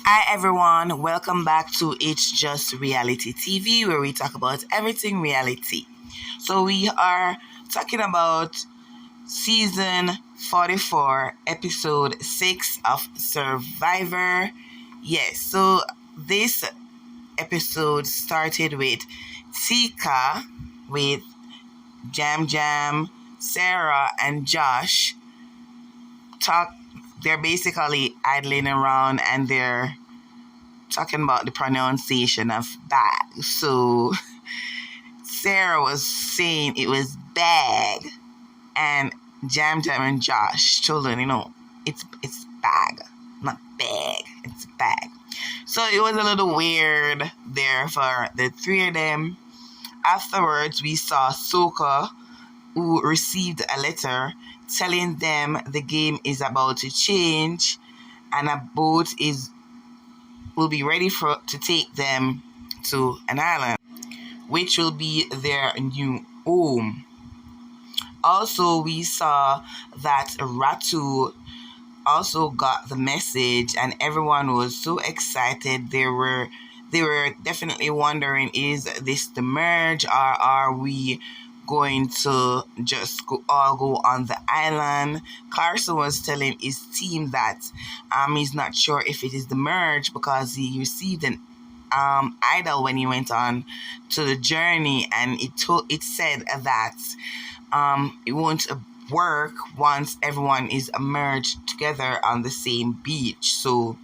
Hi everyone, welcome back to It's Just Reality TV where we talk about everything reality. So we are talking about season 44, episode 6 of Survivor. Yes, so this episode started with Tika with Jam Jam, Sarah and Josh talk they're basically idling around and they're talking about the pronunciation of bag. So Sarah was saying it was bag, and Jam Jam and Josh told her, it's bag, not bag. It's bag. So it was a little weird there for the three of them. Afterwards, we saw Soka, who received a letter telling them the game is about to change and a boat is will be ready to take them to an island, which will be their new home. Also, we saw that Ratu also got the message, and everyone was so excited. They were definitely wondering, is this the merge, or are we going to just all go on the island? Carson was telling his team that he's not sure if it is the merge because he received an idol when he went on to the journey, and it said that it won't work once everyone is merged together on the same beach. So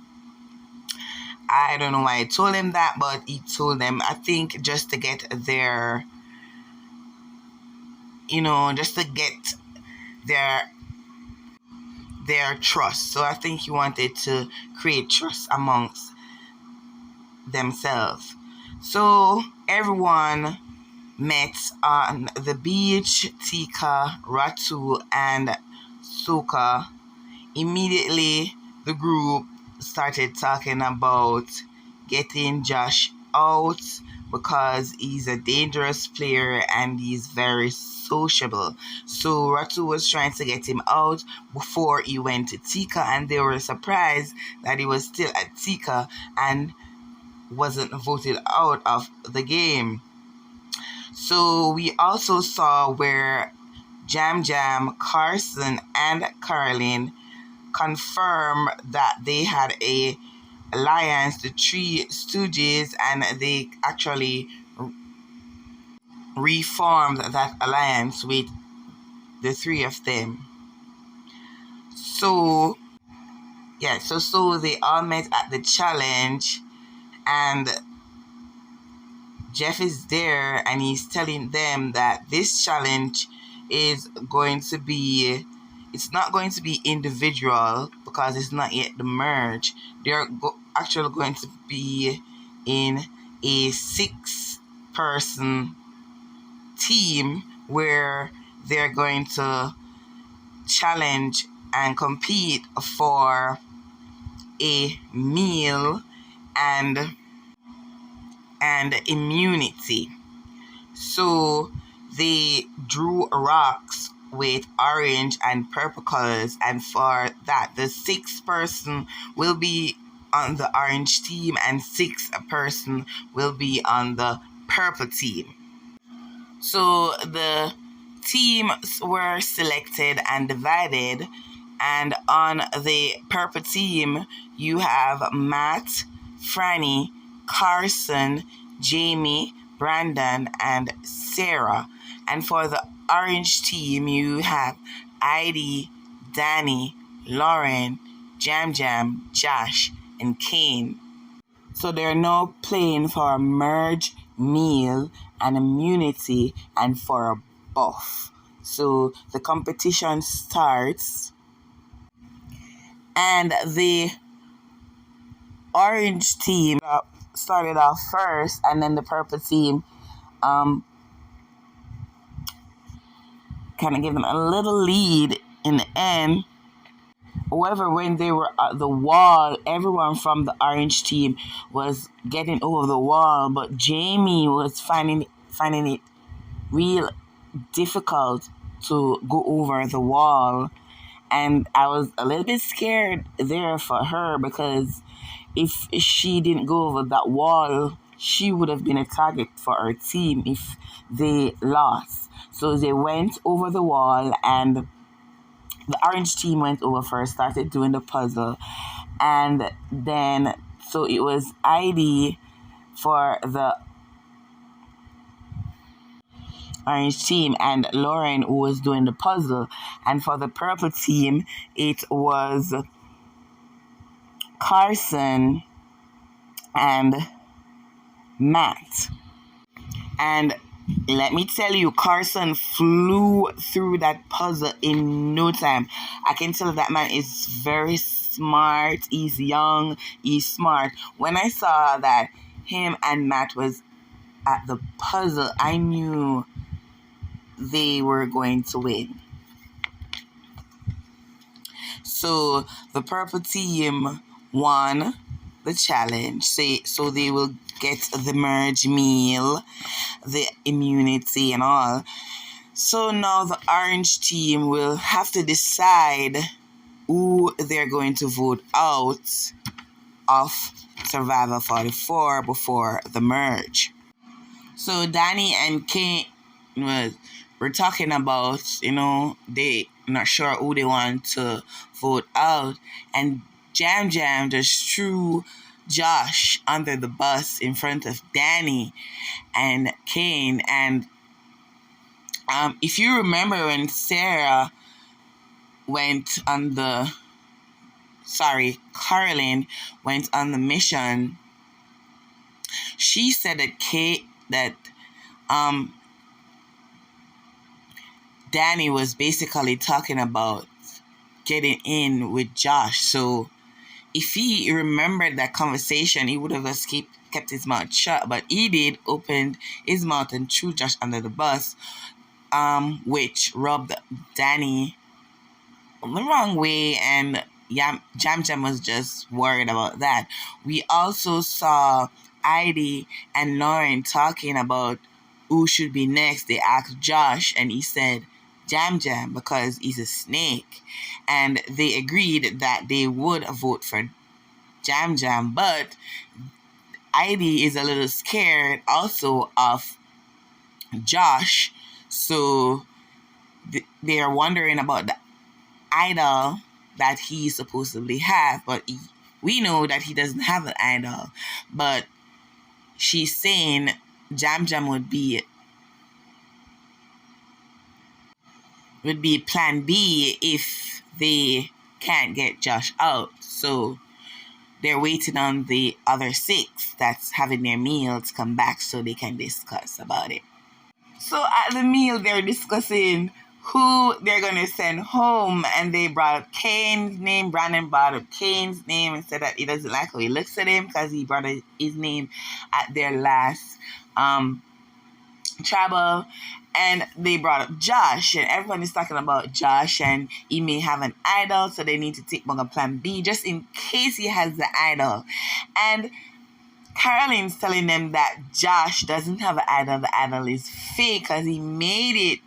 I don't know why I told him that, but he told them, I think, just to get their their trust. So I think he wanted to create trust amongst themselves. So everyone met on the beach. Tika, Ratu, and Soka. Immediately, the group started talking about getting Josh out because he's a dangerous player and he's very sociable. So Ratu was trying to get him out before he went to Tika, and they were surprised that he was still at Tika and wasn't voted out of the game. So we also saw where Jam Jam, Carson, and Caroline confirmed that they had a alliance, the Three Stooges, and they actually reformed that alliance with the three of them. So yeah, so they all met at the challenge, and Jeff is there and he's telling them that this challenge is going to be, it's not going to be individual because it's not yet the merge. They're actually going to be in a 6-person team where they're going to challenge and compete for a meal and immunity. So they drew rocks with orange and purple colors, and for that, the 6th person will be on the orange team and 6th person will be on the purple team. So the teams were selected and divided, and on the purple team you have Matt, Franny, Carson, Jamie, Brandon, and Sarah. And for the orange team, you have Heidi, Danny, Lauren, Jam Jam, Josh, and Kane. So they're now playing for a merge, meal, and immunity, and for a buff. So the competition starts, and the orange team started off first, and then the purple team kind of gave them a little lead in the end. However, when they were at the wall, everyone from the orange team was getting over the wall, but Jamie was finding it real difficult to go over the wall, And I was a little bit scared there for her because if she didn't go over that wall, she would have been a target for her team if they lost. So they went over the wall, and the orange team went over first, started doing the puzzle, and then so it was ID for the orange team and Lauren who was doing the puzzle, and for the purple team it was Carson and Matt. And let me tell you, Carson flew through that puzzle in no time. I can tell that man is very smart. He's young. He's smart. When I saw that him and Matt was at the puzzle, I knew they were going to win. So the purple team won the challenge. So they will get the merge meal, the immunity and all. So now the orange team will have to decide who they're going to vote out of Survivor 44 before the merge. So Danny and Kane were talking about, they not sure who they want to vote out, and Jam Jam just threw Josh under the bus in front of Danny and Kane. And if you remember when Sarah went on the Carolyn went on the mission, she said that Danny was basically talking about getting in with Josh. So if he remembered that conversation, he would have kept his mouth shut. But he did open his mouth and threw Josh under the bus, which rubbed Danny the wrong way, and Jam Jam was just worried about that. We also saw Heidi and Lauren talking about who should be next. They asked Josh, and he said Jam Jam because he's a snake. And they agreed that they would vote for Jam Jam, but Heidi is a little scared also of Josh. So they are wondering about the idol that he supposedly have, but we know that he doesn't have an idol. But she's saying Jam Jam would be plan B if they can't get Josh out. So they're waiting on the other 6 that's having their meal to come back so they can discuss about it. So at the meal, they're discussing who they're going to send home, and they brought up Kane's name. Brandon brought up Kane's name and said that he doesn't like how he looks at him because he brought his name at their last travel. And they brought up Josh, and everyone is talking about Josh, and he may have an idol, so they need to take on a plan B just in case he has the idol. And Carolyn's telling them that Josh doesn't have an idol. The idol is fake because he made it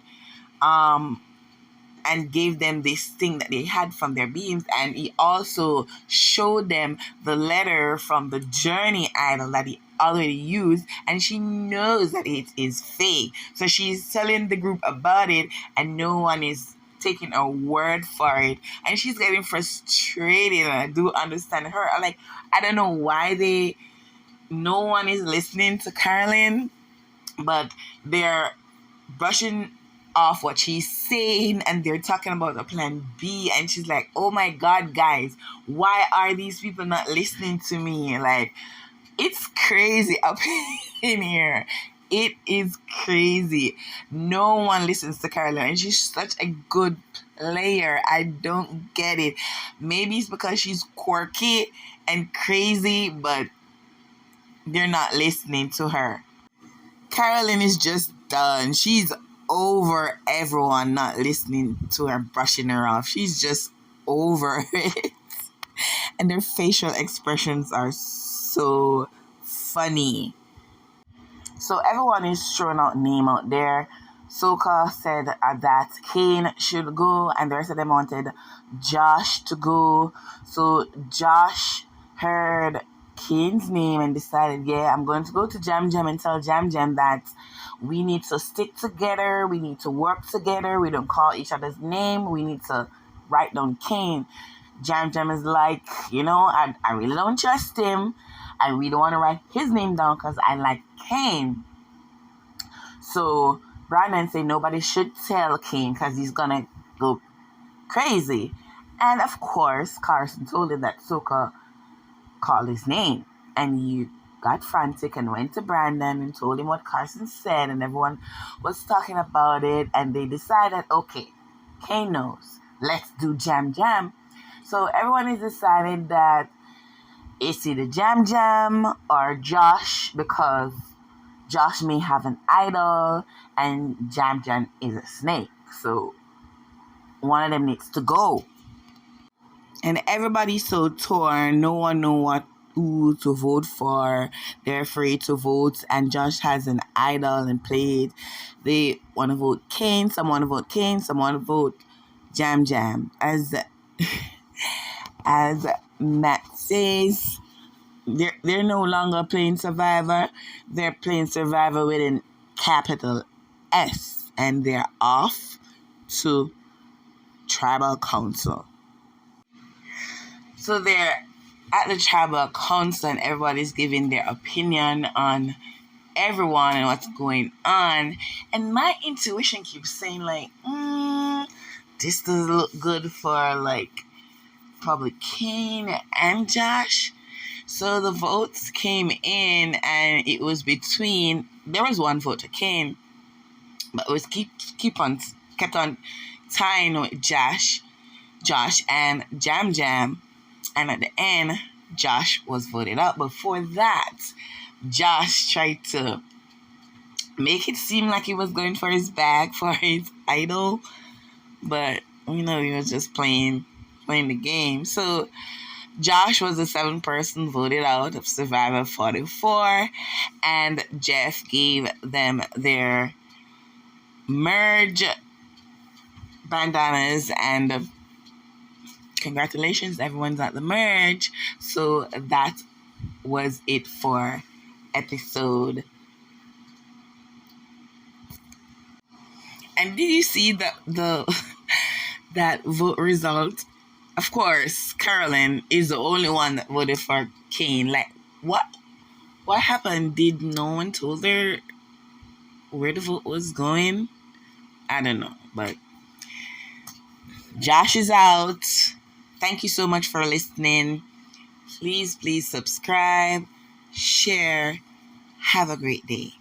and gave them this thing that they had from their beams, and he also showed them the letter from the Journey idol that he already used, and she knows that it is fake. So she's telling the group about it, and no one is taking a word for it, and she's getting frustrated. And I do understand her. I don't know why no one is listening to Carolyn, but they're brushing off what she's saying, and they're talking about a plan B, and she's like, oh my god, guys, why are these people not listening to me? It's crazy up in here. It is crazy. No one listens to Carolyn, and she's such a good player. I don't get it. Maybe it's because she's quirky and crazy, but they're not listening to her. Carolyn is just done. She's over everyone not listening to her, brushing her off. She's just over it. And their facial expressions are so funny. So everyone is throwing out name out there. Soka said that Kane should go, and the rest of them wanted Josh to go. So Josh heard Kane's name and decided, yeah, I'm going to go to Jam Jam and tell Jam Jam that we need to stick together, we need to work together, we don't call each other's name, we need to write down Kane. Jam Jam is like, I really don't trust him. I really want to write his name down because I like Kane. So Brandon said nobody should tell Kane because he's gonna go crazy. And of course, Carson told him that Soka called his name. And he got frantic and went to Brandon and told him what Carson said, and everyone was talking about it, and they decided, okay, Kane knows. Let's do Jam Jam. So everyone is deciding that it's either Jam Jam or Josh, because Josh may have an idol and Jam Jam is a snake. So one of them needs to go. And everybody's so torn. No one know who to vote for. They're afraid to vote. And Josh has an idol and played. They want to vote Kane. Some want to vote Kane. Some want to vote Jam Jam. As Matt says, they're no longer playing Survivor. They're playing Survivor with a capital S. And they're off to Tribal Council. So they're at the Tribal Council and everybody's giving their opinion on everyone and what's going on. And my intuition keeps saying, like, this doesn't look good for, like, probably Kane and Josh. So the votes came in and it was between, there was one vote to Kane, but it was kept on tying with Josh and Jam Jam. And at the end, Josh was voted out. Before that, Josh tried to make it seem like he was going for his bag for his idol. But, he was just playing the game. So, Josh was the 7th person voted out of Survivor 44. And Jeff gave them their merge bandanas and congratulations, everyone's at the merge. So that was it for episode. And did you see the that vote result? Of course, Carolyn is the only one that voted for Kane. Like, what happened? Did no one told her where the vote was going? I don't know, but Josh is out. Thank you so much for listening. Please subscribe, share. Have a great day.